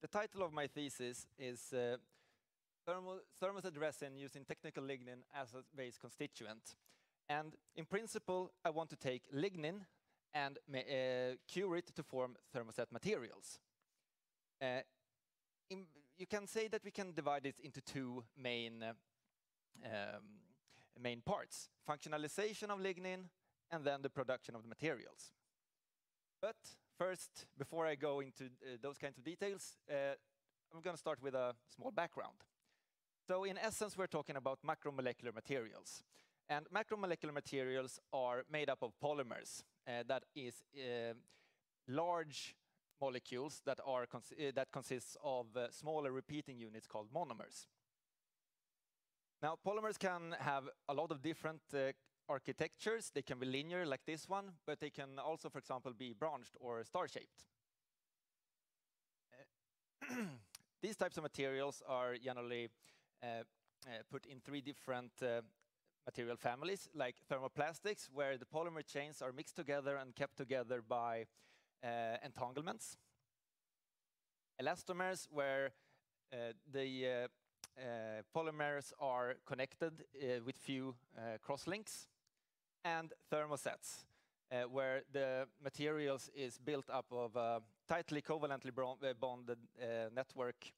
The title of my thesis is Thermoset resin using technical lignin as a base constituent. And in principle, I want to take lignin and cure it to form thermoset materials. You can say that we can divide it into two main parts: functionalization of lignin and then the production of the materials. But first, before I go into those kinds of details, I'm going to start with a small background. So in essence, we're talking about macromolecular materials. And macromolecular materials are made up of polymers, that is large molecules that consists of smaller repeating units called monomers. Now, polymers can have a lot of different architectures. They can be linear, like this one, but they can also, for example, be branched or star-shaped. These types of materials are generally put in three different material families, like thermoplastics, where the polymer chains are mixed together and kept together by entanglements. Elastomers, where the polymers are connected with few crosslinks. And thermosets, where the materials is built up of a tightly covalently bonded network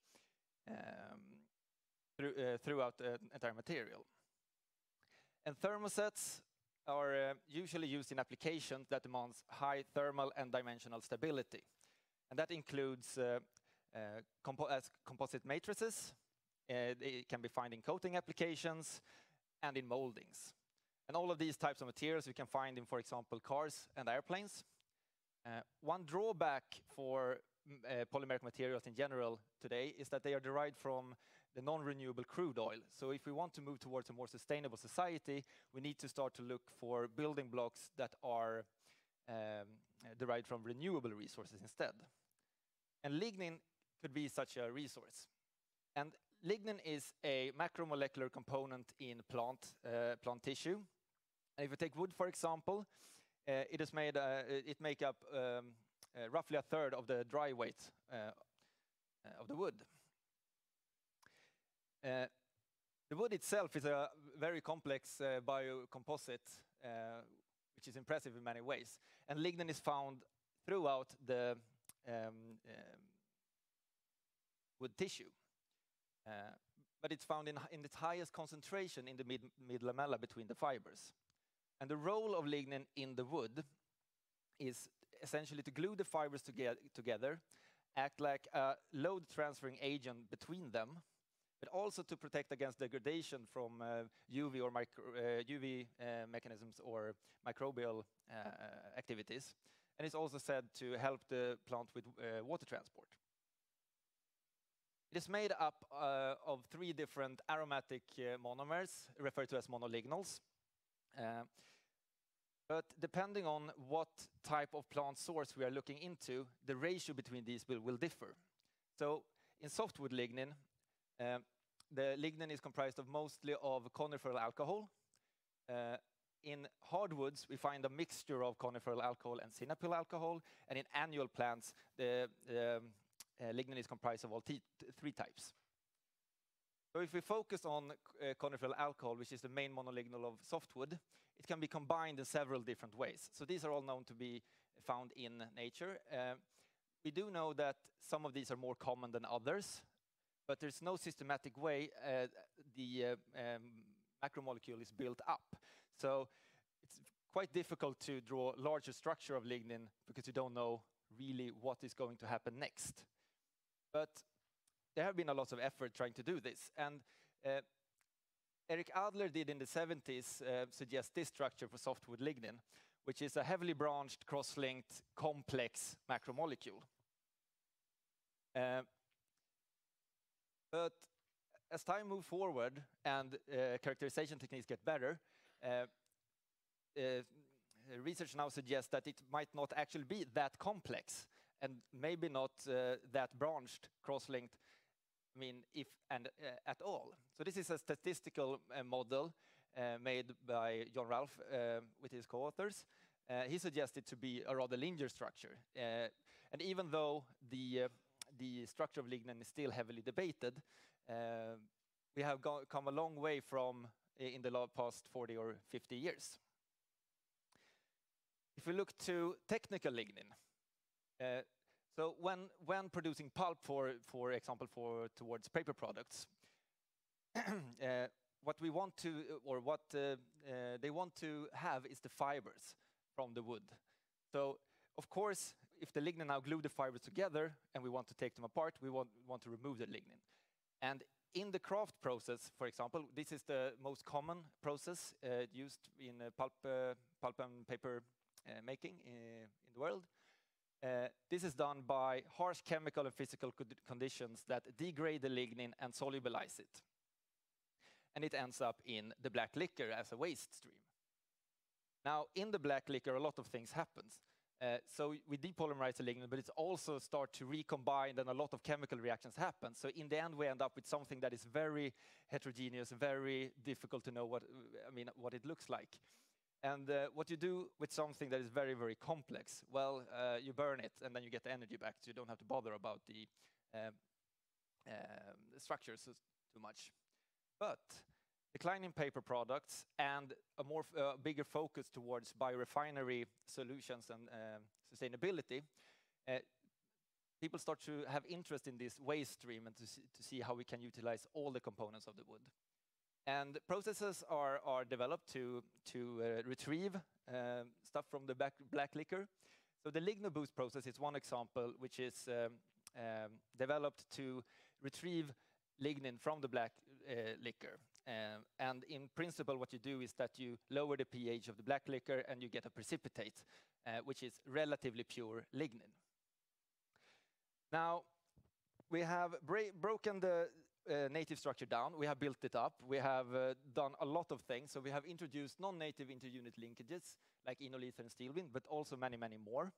throughout the entire material. And thermosets are usually used in applications that demands high thermal and dimensional stability. And that includes composite matrices. They can be found in coating applications and in moldings. And all of these types of materials we can find in, for example, cars and airplanes. One drawback for polymeric materials in general today is that they are derived from the non-renewable crude oil. So if we want to move towards a more sustainable society, we need to start to look for building blocks that are derived from renewable resources instead. And lignin could be such a resource. And lignin is a macromolecular component in plant tissue. And if you take wood, for example, it makes up roughly a third of the dry weight of the wood. The wood itself is a very complex biocomposite, which is impressive in many ways. And lignin is found throughout the wood tissue. But it's found in its highest concentration in the mid-lamella between the fibers. And the role of lignin in the wood is essentially to glue the fibers together, act like a load transferring agent between them, but also to protect against degradation from UV or UV mechanisms or microbial activities. And it's also said to help the plant with water transport. It is made up of three different aromatic monomers, referred to as monolignals. But depending on what type of plant source we are looking into, the ratio between these will differ. So in softwood lignin, the lignin is comprised of mostly of coniferal alcohol. In hardwoods, we find a mixture of coniferal alcohol and synapyl alcohol. And in annual plants, the lignin is comprised of all three types. So if we focus on coniferal alcohol, which is the main monolignal of softwood, it can be combined in several different ways. So these are all known to be found in nature. We do know that some of these are more common than others, but there's no systematic way the macromolecule is built up. So it's quite difficult to draw a larger structure of lignin because you don't know really what is going to happen next. But there have been a lot of effort trying to do this. And Eric Adler did in the 70s suggest this structure for softwood lignin, which is a heavily branched, cross-linked, complex macromolecule. But as time moves forward and characterization techniques get better, research now suggests that it might not actually be that complex and maybe not that branched, cross-linked, I mean, if and at all. So this is a statistical model made by John Ralph with his co-authors. He suggested to be a rather linear structure. And even though the the structure of lignin is still heavily debated. We have come a long way from in the past 40 or 50 years. If we look to technical lignin, so when producing pulp, for example, towards paper products, what we want to, or what they want to have is the fibers from the wood. So, of course, if the lignin now glue the fibers together and we want to take them apart, we want to remove the lignin. And in the craft process, for example, this is the most common process used in pulp and paper making in the world. This is done by harsh chemical and physical conditions that degrade the lignin and solubilize it. And it ends up in the black liquor as a waste stream. Now, in the black liquor, a lot of things happen. So we depolymerize the lignin, but it also starts to recombine, and a lot of chemical reactions happen. So in the end, we end up with something that is very heterogeneous, very difficult to know what it looks like. And what you do with something that is very, very complex, well, you burn it, and then you get the energy back, so you don't have to bother about the structures too much. But declining paper products and a more bigger focus towards biorefinery solutions and sustainability, people start to have interest in this waste stream and to see how we can utilize all the components of the wood. And processes are developed to retrieve stuff from the black liquor. So the LignoBoost process is one example, which is developed to retrieve lignin from the black liquor. And in principle, what you do is that you lower the pH of the black liquor and you get a precipitate, which is relatively pure lignin. Now, we have broken the native structure down. We have built it up. We have done a lot of things. So we have introduced non-native interunit linkages like enolither and steel wind, but also many, many more.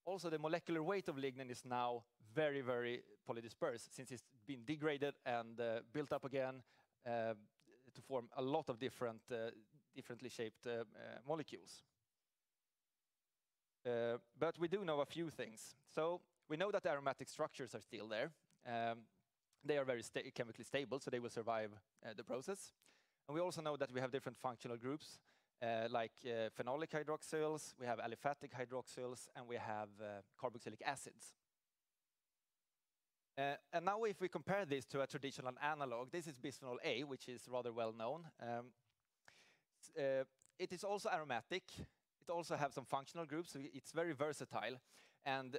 Also, the molecular weight of lignin is now very, very polydispersed, since it's been degraded and built up again to form a lot of differently shaped molecules. But we do know a few things. So we know that the aromatic structures are still there. They are very chemically stable, so they will survive the process. And we also know that we have different functional groups, like phenolic hydroxyls, we have aliphatic hydroxyls, and we have carboxylic acids. And now if we compare this to a traditional analog, this is bisphenol A, which is rather well known. It is also aromatic. It also has some functional groups, so it's very versatile. And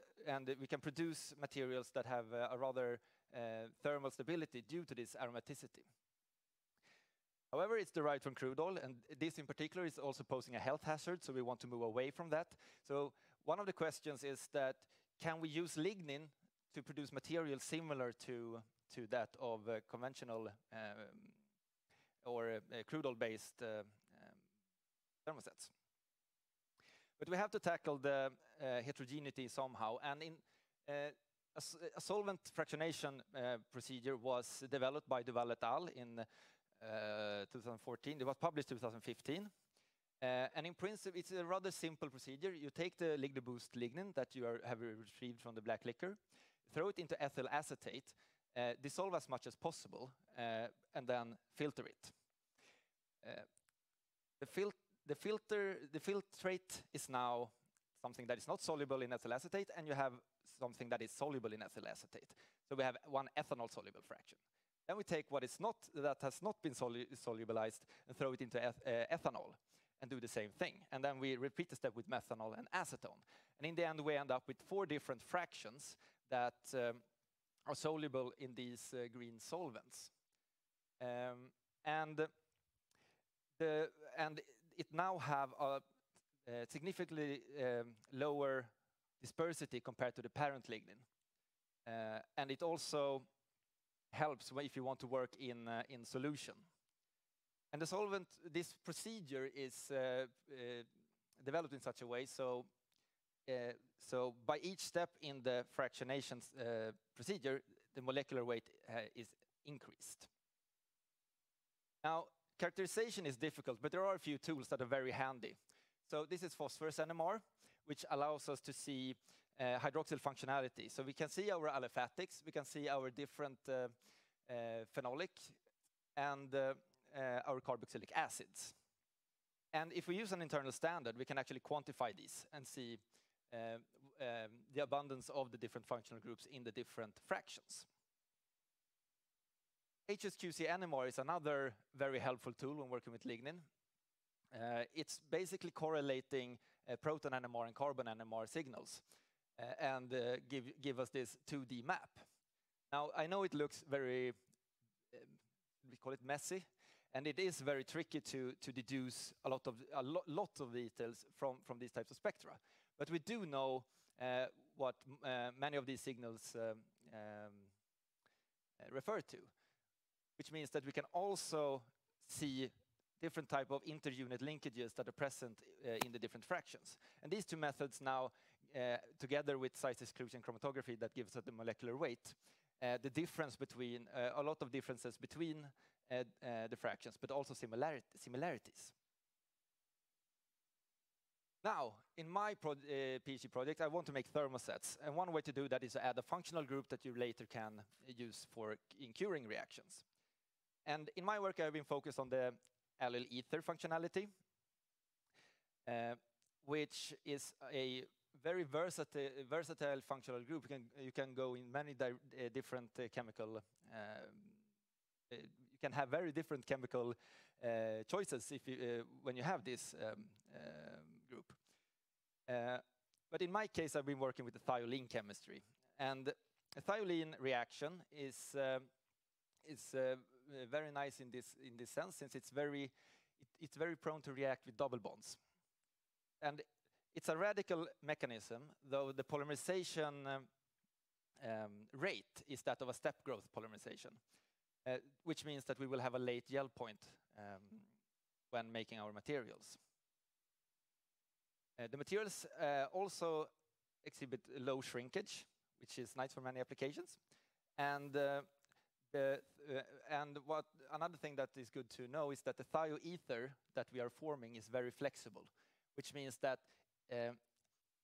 we can produce materials that have a rather thermal stability due to this aromaticity. However, it's derived from crude oil, and this in particular is also posing a health hazard, so we want to move away from that. So one of the questions is that, can we use lignin to produce materials similar to that of conventional or crude oil-based thermosets? But we have to tackle the heterogeneity somehow, and in a solvent fractionation procedure was developed by Duval et al. In 2014. It was published 2015. And in principle, it's a rather simple procedure. You take the LignoBoost lignin that you have retrieved from the black liquor, throw it into ethyl acetate, dissolve as much as possible, and then filter it. The filtrate is now something that is not soluble in ethyl acetate, and you have something that is soluble in ethyl acetate. So we have one ethanol soluble fraction. Then we take what is that has not been solubilized and throw it into ethanol and do the same thing. And then we repeat the step with methanol and acetone. And in the end, we end up with 4 different fractions that are soluble in these green solvents. And it now have a significantly lower dispersity compared to the parent lignin. And it also helps if you want to work in solution. And the solvent, this procedure is developed in such a way so by each step in the fractionation procedure, the molecular weight is increased. Now, characterization is difficult, but there are a few tools that are very handy. So this is phosphorus NMR, which allows us to see hydroxyl functionality. So we can see our aliphatics, we can see our different phenolic and our carboxylic acids. And if we use an internal standard, we can actually quantify these and see the abundance of the different functional groups in the different fractions. HSQC NMR is another very helpful tool when working with lignin. It's basically correlating proton NMR and carbon NMR signals and give us this 2D map. Now, I know it looks very, we call it messy, and it is very tricky to deduce a lot of details from these types of spectra. But we do know what many of these signals refer to, which means that we can also see different type of inter-unit linkages that are present in the different fractions. And these two methods now, together with size exclusion chromatography that gives us the molecular weight, the difference between, a lot of differences between the fractions, but also similarities. Now, in my PhD project, I want to make thermosets. And one way to do that is to add a functional group that you later can use in curing reactions. And in my work, I've been focused on the allyl ether functionality, which is a very versatile functional group. You can go in many different chemical, you can have very different chemical choices when you have this group. But in my case, I've been working with the thiolene chemistry. And a thiolene reaction is very nice in this sense, since it's very prone to react with double bonds. And it's a radical mechanism, though the polymerization rate is that of a step growth polymerization, which means that we will have a late gel point when making our materials. The materials also exhibit low shrinkage, which is nice for many applications. And another thing that is good to know is that the thioether that we are forming is very flexible, which means that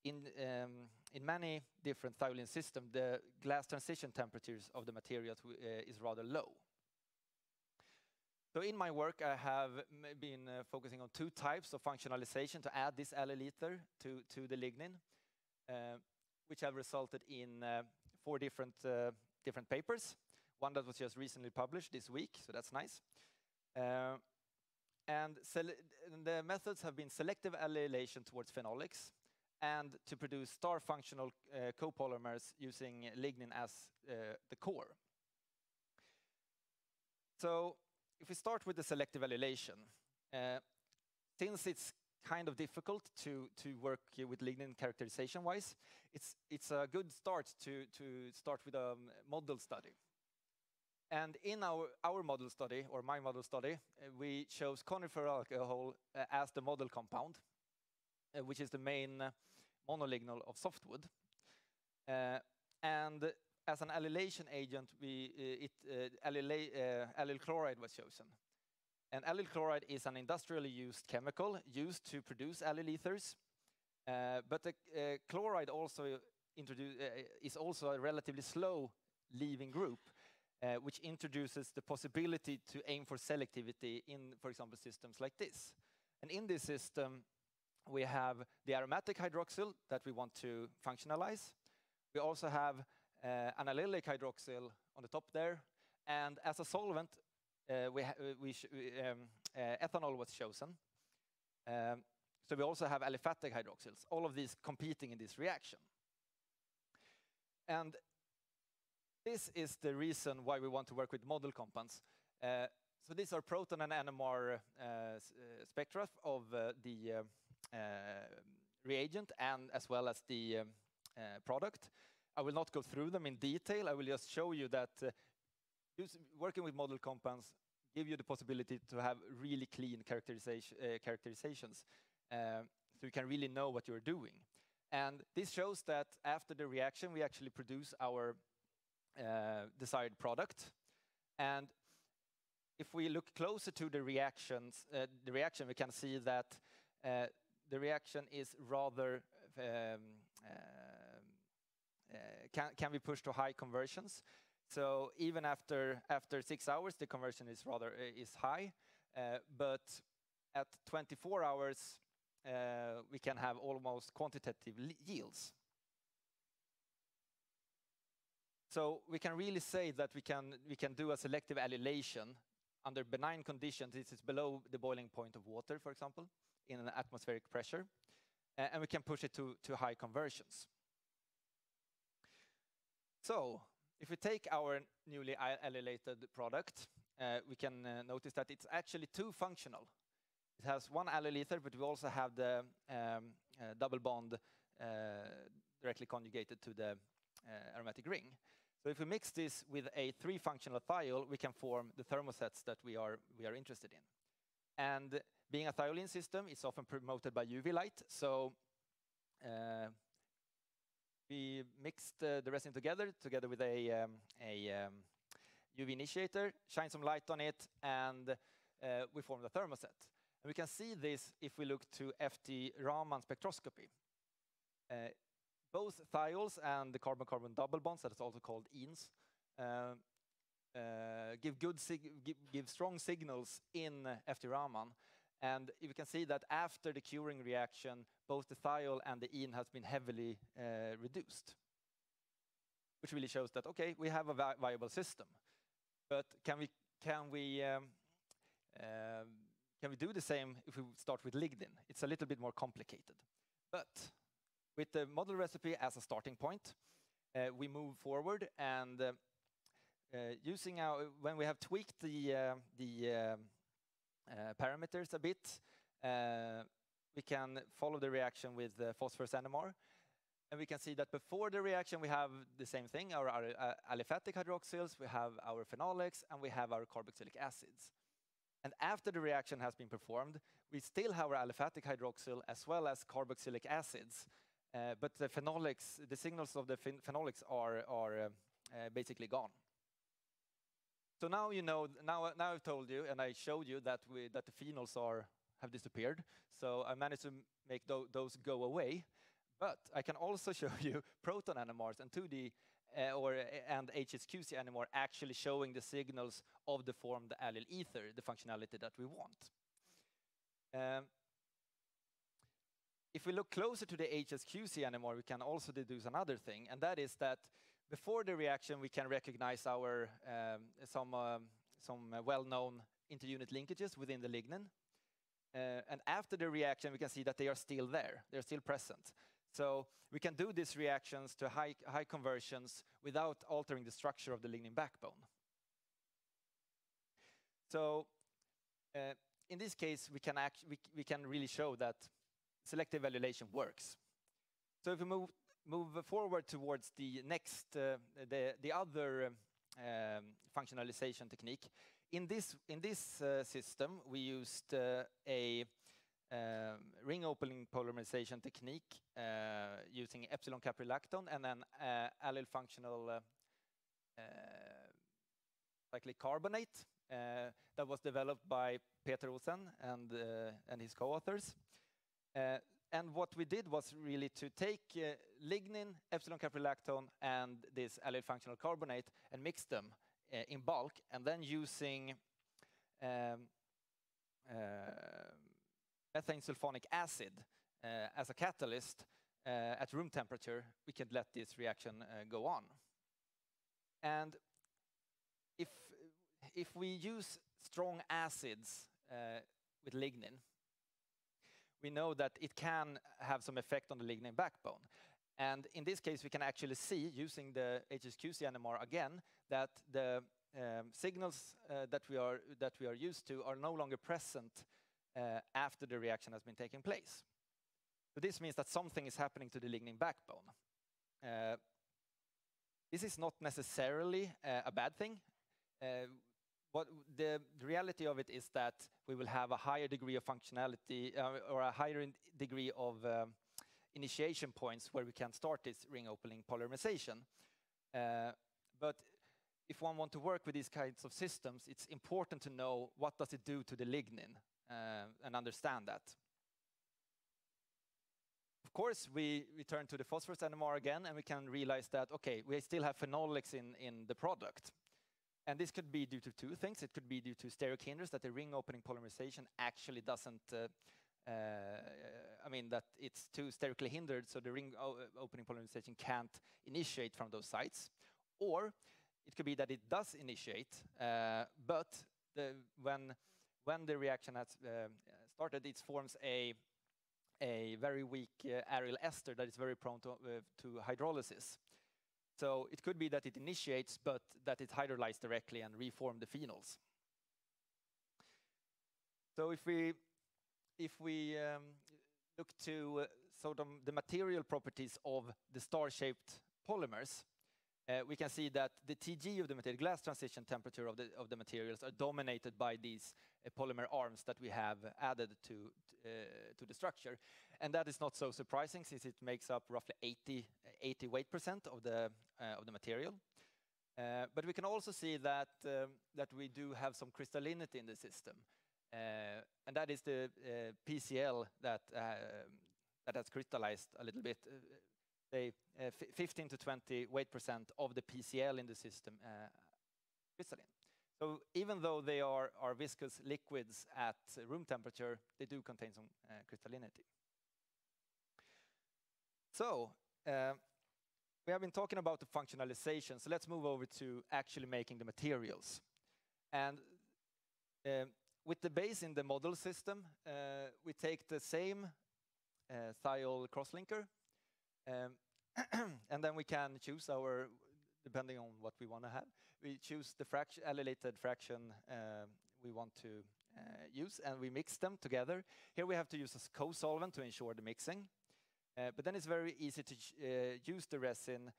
in many different thiolene systems, the glass transition temperatures of the materials is rather low. So in my work, I have been focusing on two types of functionalization to add this allyl ether to the lignin, which have resulted in 4 different papers. One that was just recently published this week, so that's nice. And the methods have been selective allylation towards phenolics and to produce star functional copolymers using lignin as the core. So if we start with the selective allylation, since it's kind of difficult to work with lignin characterization-wise, it's a good start to start with a model study. And in our model study, or my model study, we chose conifer alcohol as the model compound, which is the main monolignol of softwood. And as an allylation agent, allyl chloride was chosen. And allyl chloride is an industrially used chemical used to produce allyl ethers. But the chloride also is also a relatively slow leaving group, which introduces the possibility to aim for selectivity in, for example, systems like this. And in this system, we have the aromatic hydroxyl that we want to functionalize. We also have an allylic hydroxyl on the top there. And as a solvent, ethanol was chosen. So we also have aliphatic hydroxyls, all of these competing in this reaction. And this is the reason why we want to work with model compounds. So these are proton and NMR spectra of the reagent and as well as the product. I will not go through them in detail. I will just show you that working with model compounds give you the possibility to have really clean characterizations, so you can really know what you're doing. And this shows that after the reaction, we actually produce our desired product. And if we look closer to the reaction, we can see that the reaction is rather can be pushed to high conversions. So even after 6 hours, the conversion is rather high, but at 24 hours, we can have almost quantitative yields. So we can really say that we can do a selective allylation under benign conditions. This is below the boiling point of water, for example, in an atmospheric pressure, and we can push it to high conversions. So if we take our newly allylated product, we can notice that it's actually two functional. It has one allyl ether, but we also have the double bond directly conjugated to the aromatic ring. So if we mix this with a 3-functional thiol, we can form the thermosets that we are interested in. And being a thiolene system, it's often promoted by UV light. So we mixed the resin together with a UV initiator, shine some light on it, and we form the thermoset. And we can see this if we look to FT Raman spectroscopy. Both thiols and the carbon-carbon double bonds, that is also called enes, give strong signals in FT Raman. And you can see that after the curing reaction, both the thiol and the ene has been heavily reduced, which really shows that, okay, we have a viable system. But can we do the same if we start with lignin? It's a little bit more complicated. But with the model recipe as a starting point, we move forward, and when we have tweaked the parameters a bit, we can follow the reaction with phosphorus NMR. And we can see that before the reaction, we have the same thing, our aliphatic hydroxyls, we have our phenolics, and we have our carboxylic acids. And after the reaction has been performed, we still have our aliphatic hydroxyl as well as carboxylic acids, but the phenolics, the signals of the phenolics are basically gone. So now you know. Now I've told you, and I showed you that the phenols have disappeared. So I managed to make those go away. But I can also show you proton NMRs and 2D and HSQC NMR actually showing the signals of the formed allyl ether, the functionality that we want. If we look closer to the HSQC NMR, we can also deduce another thing, and that is that before the reaction, we can recognize our some well-known interunit linkages within the lignin. And after the reaction, we can see that they are still there. They're still present. So we can do these reactions to high conversions without altering the structure of the lignin backbone. So in this case, we can really show that selective allylation works. So if we move forward towards the next, the other functionalization technique. In this system, we used a ring opening polymerization technique using epsilon caprolactone and then allyl functional cyclic carbonate that was developed by Peter Osen and his co-authors. And what we did was really to take lignin, epsilon caprolactone, and this allyl functional carbonate and mix them in bulk, and then using methane sulfonic acid as a catalyst at room temperature, we can let this reaction go on. And if we use strong acids with lignin, we know that it can have some effect on the lignin backbone. And in this case, we can actually see, using the HSQC NMR again, that the signals that we are used to are no longer present after the reaction has been taking place. So this means that something is happening to the lignin backbone. This is not necessarily a bad thing. What the reality of it is that we will have a higher degree of functionality or a higher degree of initiation points where we can start this ring opening polymerization. But if one wants to work with these kinds of systems, it's important to know what does it do to the lignin and understand that. course, we return to the phosphorus NMR again, and we can realize that, okay, we still have phenolics in the product. And this could be due to two things. It could be due to steric hindrance, that the ring opening polymerization actually doesn't, I mean, that it's too sterically hindered, so the ring opening polymerization can't initiate from those sites. Or it could be that it does initiate, but when the reaction has started, it forms a very weak aryl ester that is very prone to hydrolysis. So it could be that it initiates, but that it hydrolyzes directly and reform the phenols. So if we look to sort of the material properties of the star-shaped polymers, we can see that the TG of the material, glass transition temperature of the materials, are dominated by these polymer arms that we have added to the structure. And that is not so surprising, since it makes up roughly 80 weight% of the material. But we can also see that we do have some crystallinity in the system. And that is the PCl that has crystallized a little bit. Say 15 to 20 weight% of the PCl in the system crystalline. So even though they are viscous liquids at room temperature, they do contain some crystallinity. So we have been talking about the functionalization, so let's move over to actually making the materials. And with the base in the model system, we take the same thiol crosslinker, and then we can choose our, depending on what we want to have, we choose the allylated fraction we want to use, and we mix them together. Here we have to use a co-solvent to ensure the mixing. But then it's very easy to use the resin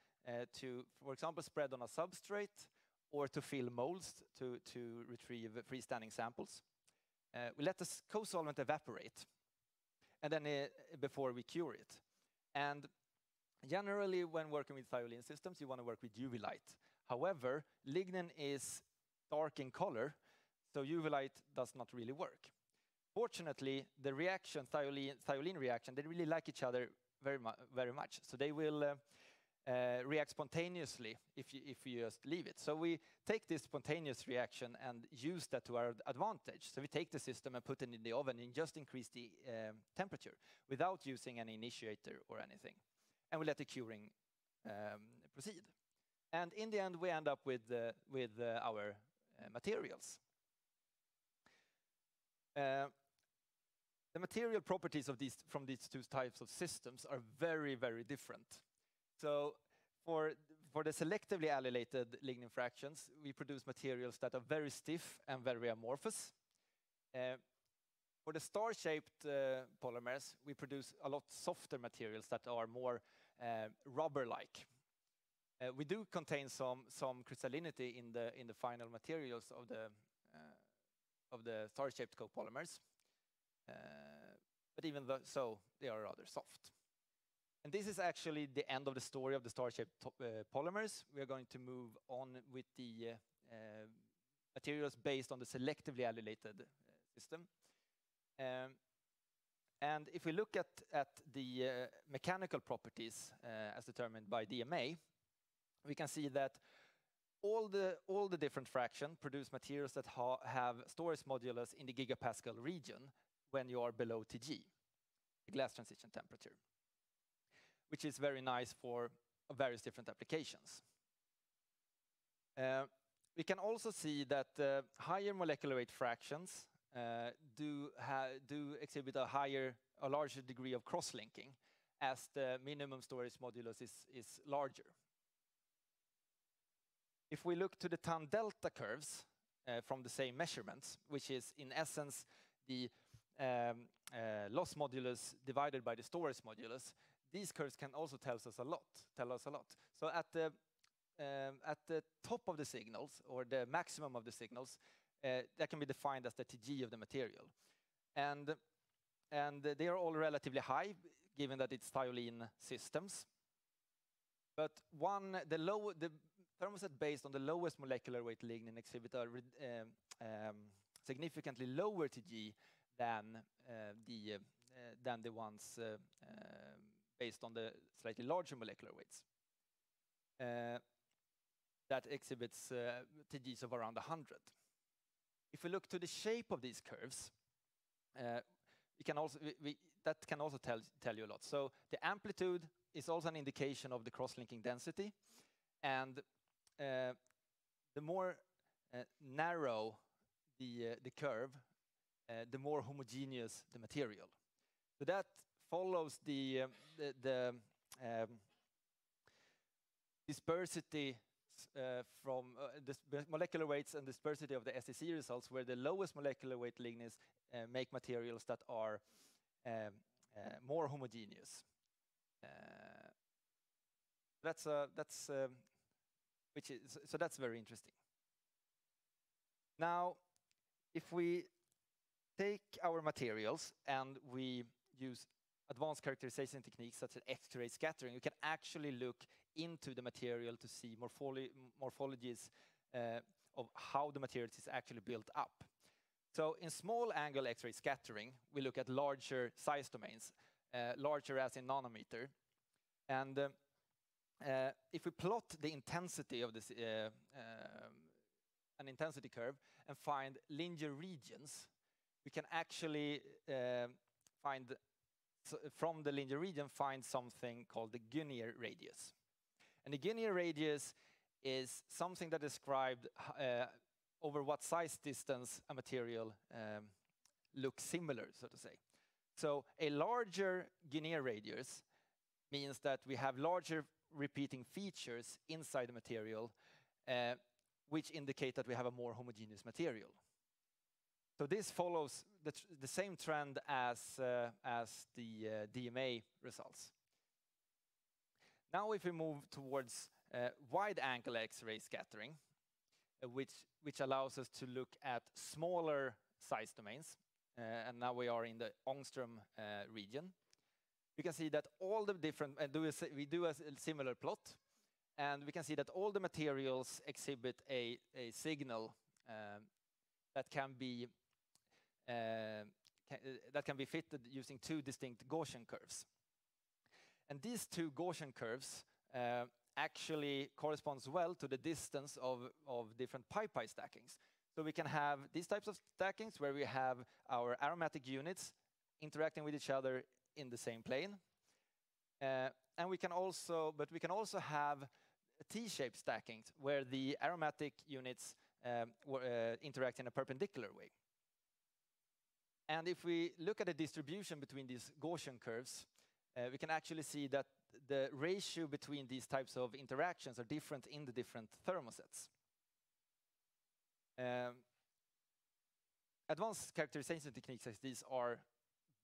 to, for example, spread on a substrate or to fill molds to retrieve freestanding samples. We let the co-solvent evaporate, and then before we cure it. And generally, when working with thiolene systems, you want to work with UV light. However, lignin is dark in color, so UV light does not really work. Fortunately, the reaction, thiolene reaction, they really like each other very much. So they will react spontaneously if you just leave it. So we take this spontaneous reaction and use that to our advantage. So we take the system and put it in the oven and just increase the temperature without using any initiator or anything. And we let the curing proceed. And in the end, we end up with our materials. The material properties of from these two types of systems are very, very different. So for the selectively allylated lignin fractions, we produce materials that are very stiff and very amorphous. For the star-shaped polymers, we produce a lot softer materials that are more rubber-like. We do contain some crystallinity in the final materials of the star-shaped copolymers, but even so, they are rather soft. And this is actually the end of the story of the star-shaped polymers. We are going to move on with the materials based on the selectively allylated system. And if we look at the mechanical properties as determined by DMA, we can see that all the different fractions produce materials that have storage modulus in the gigapascal region when you are below TG, the glass transition temperature, which is very nice for various different applications. We can also see that higher molecular weight fractions do exhibit a larger degree of cross-linking as the minimum storage modulus is larger. If we look to the tan delta curves from the same measurements, which is in essence the loss modulus divided by the storage modulus, these curves can also tell us a lot. So at the top of the signals, or the maximum of the signals, that can be defined as the TG of the material. And they are all relatively high, given that it's thiolene systems. But the Thermoset based on the lowest molecular weight lignin exhibit a significantly lower TG than the ones based on the slightly larger molecular weights. That exhibits TGs of around 100. If we look to the shape of these curves, that can also tell you a lot. So the amplitude is also an indication of the cross-linking density, and the more narrow the curve, the more homogeneous the material. So that follows the dispersity from the molecular weights and dispersity of the SEC results, where the lowest molecular weight lignins make materials that are more homogeneous. That's very interesting. Now, if we take our materials and we use advanced characterization techniques such as X-ray scattering, you can actually look into the material to see morphologies of how the material is actually built up. So in small angle X-ray scattering, we look at larger size domains, larger as in nanometer. And if we plot the intensity of this, an intensity curve, and find linear regions, we can actually from the linear region find something called the Guinier radius. And the Guinier radius is something that describes over what size distance a material looks similar, so to say. So a larger Guinier radius means that we have larger repeating features inside the material, which indicate that we have a more homogeneous material. So this follows the same trend as the DMA results. Now if we move towards wide-angle X-ray scattering, which allows us to look at smaller size domains, and now we are in the Ångström region, we can see that all the different, we do a similar plot, and we can see that all the materials exhibit a signal that can be fitted using two distinct Gaussian curves. And these two Gaussian curves actually corresponds well to the distance of different pi stackings. So we can have these types of stackings where we have our aromatic units interacting with each other in the same plane. And we can also have T-shaped stackings where the aromatic units interact in a perpendicular way. And if we look at the distribution between these Gaussian curves, we can actually see that the ratio between these types of interactions are different in the different thermosets. Advanced characterization techniques like these are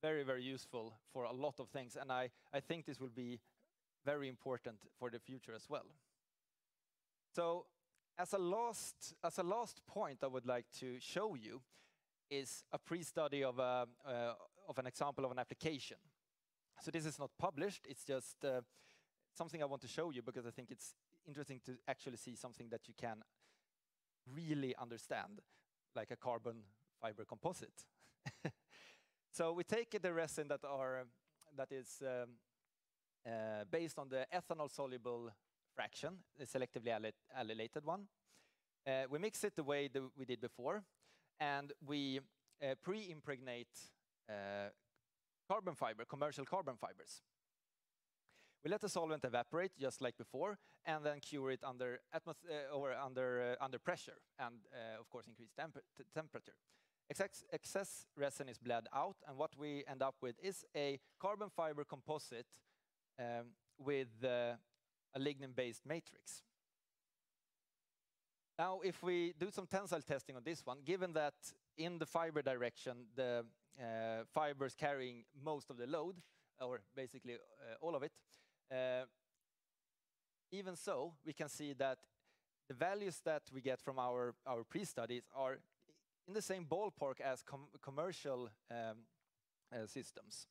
very, very useful for a lot of things, and I think this will be very important for the future as well. So as a last point I would like to show you is a pre-study of an example of an application. So this is not published, it's just something I want to show you because I think it's interesting to actually see something that you can really understand, like a carbon fiber composite. So we take the resin that is based on the ethanol-soluble fraction, the selectively allylated one. We mix it the way that we did before, and we pre-impregnate commercial carbon fibers. We let the solvent evaporate just like before, and then cure it under pressure, and of course increase temperature. Excess resin is bled out, and what we end up with is a carbon fiber composite with a lignin-based matrix. Now, if we do some tensile testing on this one, given that in the fiber direction, the fibers carrying most of the load, or basically all of it, even so, we can see that the values that we get from our pre-studies are in the same ballpark as commercial systems.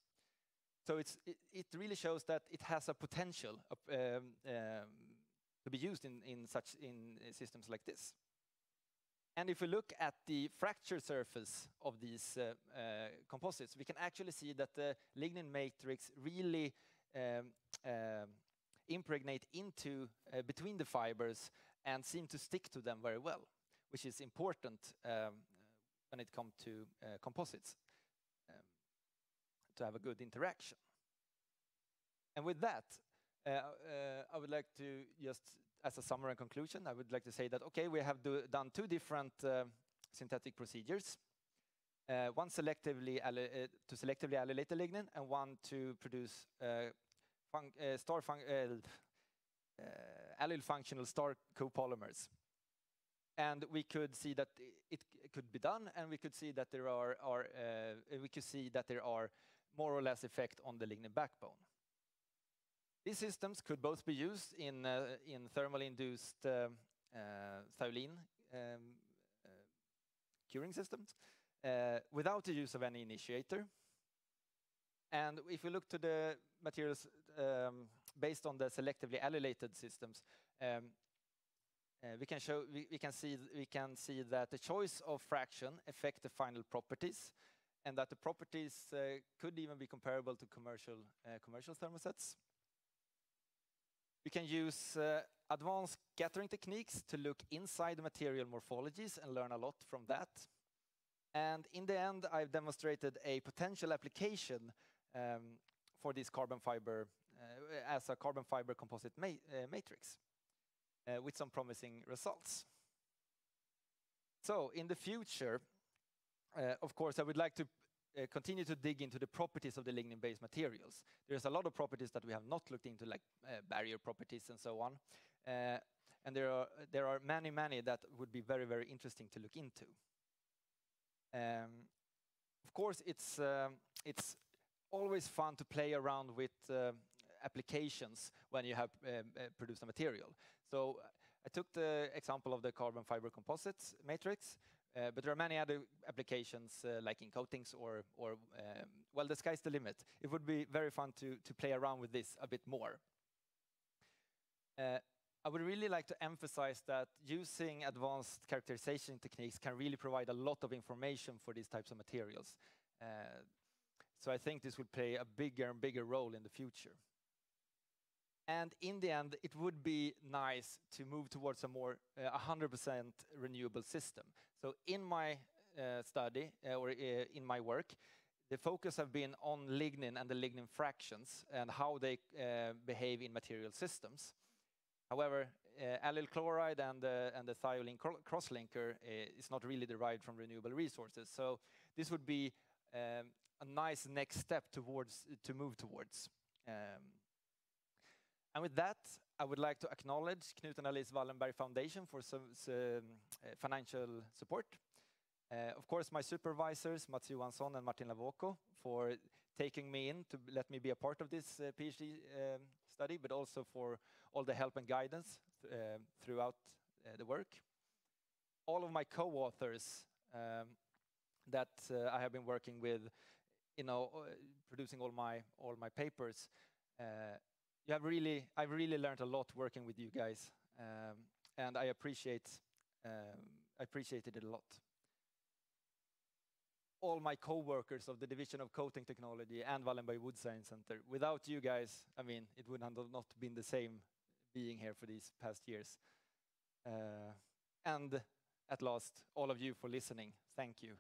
So it really shows that it has a potential to be used in systems like this. And if we look at the fracture surface of these composites, we can actually see that the lignin matrix really impregnate into between the fibers and seem to stick to them very well, which is important when it comes to composites, to have a good interaction. And with that, I would like to just, as a summary and conclusion, I would like to say that, okay, we have done two different synthetic procedures. One to selectively allylate the lignin, and one to produce allyl functional star-co-polymers. And we could see that it could be done, and we could see that there are more or less effect on the lignin backbone. These systems could both be used in thermally induced thiolene curing systems without the use of any initiator. And if we look to the materials based on the selectively allylated systems, we can see that the choice of fraction affect the final properties, and that the properties could even be comparable to commercial thermosets. We can use advanced scattering techniques to look inside the material morphologies and learn a lot from that. And in the end, I've demonstrated a potential application for this carbon fiber as a carbon fiber composite matrix with some promising results. So in the future, of course, I would like to continue to dig into the properties of the lignin-based materials. There's a lot of properties that we have not looked into, like barrier properties and so on. And there are many that would be very, very interesting to look into. Of course, it's always fun to play around with applications when you have produced a material. So I took the example of the carbon fiber composites matrix, but there are many other applications like in coatings or well, the sky's the limit. It would be very fun to play around with this a bit more. I would really like to emphasize that using advanced characterization techniques can really provide a lot of information for these types of materials. So I think this will play a bigger and bigger role in the future. And in the end, it would be nice to move towards a more 100% renewable system. So in my study, or in my work, the focus have been on lignin and the lignin fractions and how they behave in material systems. However, allyl chloride and the thiolene crosslinker is not really derived from renewable resources. So this would be a nice next step to move towards. And with that, I would like to acknowledge Knut and Alice Wallenberg Foundation for some financial support. Of course, my supervisors, Mats Johansson and Martin Lavoko, for taking me in to let me be a part of this PhD study, but also for all the help and guidance throughout the work. All of my co-authors that I have been working with, producing all my papers. I've really learned a lot working with you guys, and I appreciated it a lot. All my co-workers of the Division of Coating Technology and Wallenberg Wood Science Center. Without you guys, I mean, it would have not been the same being here for these past years. And at last, all of you for listening. Thank you.